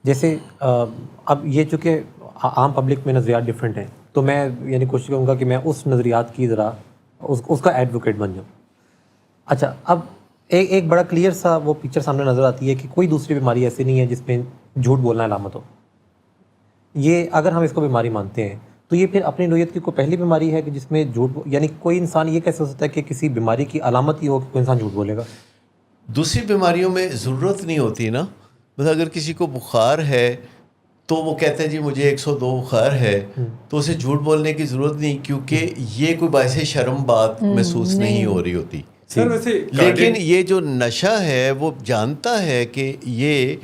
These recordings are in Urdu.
جیسے اب یہ چونکہ عام پبلک میں نظریات ڈفرینٹ ہیں، تو میں یعنی کوشش کروں گا کہ میں اس نظریات کی ذرا اس کا ایڈوکیٹ بن جاؤں. اچھا، اب ایک بڑا کلیئر سا وہ پکچر سامنے نظر آتی ہے کہ کوئی دوسری بیماری ایسی نہیں ہے جس میں جھوٹ بولنا علامت ہو. یہ اگر ہم اس کو بیماری مانتے ہیں تو یہ پھر اپنی نوعیت کی کوئی پہلی بیماری ہے کہ جس میں یعنی کوئی انسان یہ کیسے ہو سکتا ہے کہ کسی بیماری کی علامت یہ ہو کہ کوئی انسان جھوٹ بولے گا؟ دوسری بیماریوں میں ضرورت نہیں ہوتی نا. مثلا اگر کسی کو بخار ہے تو وہ کہتے ہیں جی مجھے 102 بخار ہے، تو اسے جھوٹ بولنے کی ضرورت نہیں، کیونکہ یہ کوئی باعث شرم بات محسوس نہیں ہو رہی ہوتی. لیکن یہ جو نشہ ہے وہ جانتا ہے کہ یہ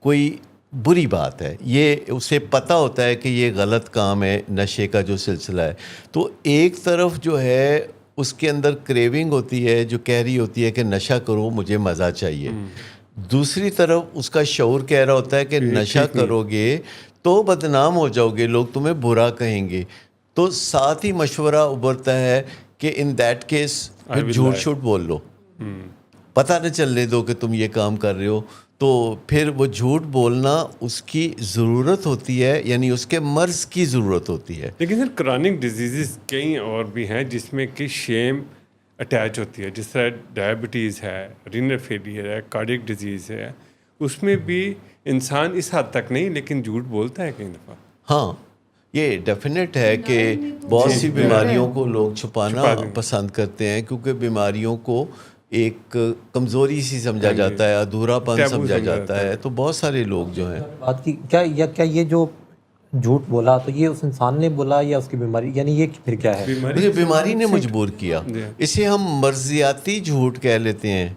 کوئی بری بات ہے، یہ اسے پتہ ہوتا ہے کہ یہ غلط کام ہے، نشے کا جو سلسلہ ہے. تو ایک طرف جو ہے اس کے اندر کریونگ ہوتی ہے جو کہہ رہی ہوتی ہے کہ نشہ کرو مجھے مزہ چاہیے، دوسری طرف اس کا شعور کہہ رہا ہوتا ہے کہ نشہ کرو گے تو بدنام ہو جاؤ گے، لوگ تمہیں برا کہیں گے. تو ساتھ ہی مشورہ ابھرتا ہے کہ ان دیٹ کیس پھر جھوٹ شوٹ بول لو، پتہ نہ چلنے دو کہ تم یہ کام کر رہے ہو. تو پھر وہ جھوٹ بولنا اس کی ضرورت ہوتی ہے، یعنی اس کے مرض کی ضرورت ہوتی ہے. لیکن سر کرونک ڈیزیزز کئی اور بھی ہیں جس میں کہ شیم اٹیچ ہوتی ہے، جس طرح ڈائبٹیز ہے، رینل فیلئر ہے، کارڈک ڈیزیز ہے، اس میں بھی انسان اس حد تک نہیں لیکن جھوٹ بولتا ہے کئی دفعہ. ہاں، یہ ڈیفینیٹ ہے کہ بہت سی بیماریوں کو لوگ چھپانا پسند کرتے ہیں، کیونکہ بیماریوں کو ایک کمزوری سی سمجھا جاتا ہے، ادھورا پن سمجھا جاتا ہے. تو بہت سارے لوگ جو ہیں بات کی کیا یہ جو جھوٹ بولا تو یہ اس انسان نے بولا یا اس کی بیماری، یعنی یہ پھر کیا ہے؟ مجھے بیماری نے مجبور کیا. اسے ہم مرضیاتی جھوٹ کہہ لیتے ہیں،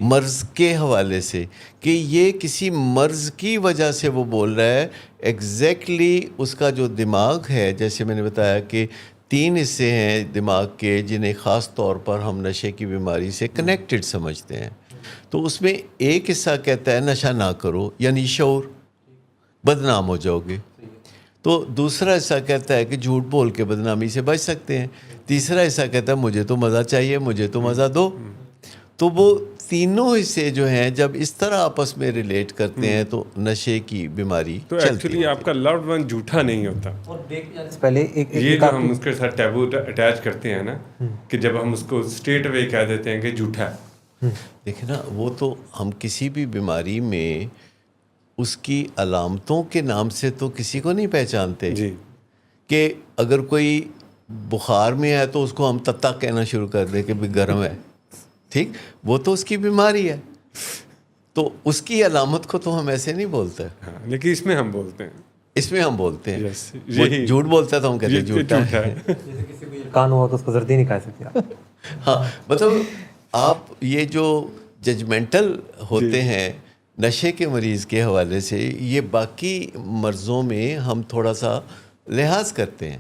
مرض کے حوالے سے، کہ یہ کسی مرض کی وجہ سے وہ بول رہا ہے. ایگزیکٹلی اس کا جو دماغ ہے، جیسے میں نے بتایا کہ 3 حصے ہیں دماغ کے جنہیں خاص طور پر ہم نشے کی بیماری سے کنیکٹڈ سمجھتے ہیں. تو اس میں ایک حصہ کہتا ہے نشہ نہ کرو، یعنی شعور، بدنام ہو جاؤ گے. تو دوسرا حصہ کہتا ہے کہ جھوٹ بول کے بدنامی سے بچ سکتے ہیں. تیسرا حصہ کہتا ہے مجھے تو مزہ چاہیے، مجھے تو مزہ دو. تو وہ تینوں حصے جو ہیں جب اس طرح آپس میں ریلیٹ کرتے ہیں تو نشے کی بیماری تو ایکچولی آپ کا لوڈ ون جھوٹا نہیں ہوتا. پہلے یہ جو ہم اس کے ساتھ ٹیبو اٹیچ کرتے ہیں نا، کہ جب ہم اس کو اسٹریٹ اوے کہہ دیتے ہیں کہ جھوٹا ہے. دیکھیں نا، وہ تو ہم کسی بھی بیماری میں اس کی علامتوں کے نام سے تو کسی کو نہیں پہچانتے. جی، کہ اگر کوئی بخار میں ہے تو اس کو ہم تتا کہنا شروع کر دیں کہ بھی گرم ہے، ٹھیک، وہ تو اس کی بیماری ہے. تو اس کی علامت کو تو ہم ایسے نہیں بولتے. ہاں، لیکن اس میں ہم بولتے ہیں، اس میں ہم بولتے ہیں. وہ جھوٹ بولتا ہے تو ہم کہتے ہیں جھوٹا ہے. جیسے کسی کو یہ کان ہوا تو اس کو زردی نہیں کھا سکتے. ہاں، مطلب آپ یہ جو ججمنٹل ہوتے ہیں نشے کے مریض کے حوالے سے، یہ باقی مرضوں میں ہم تھوڑا سا لحاظ کرتے ہیں.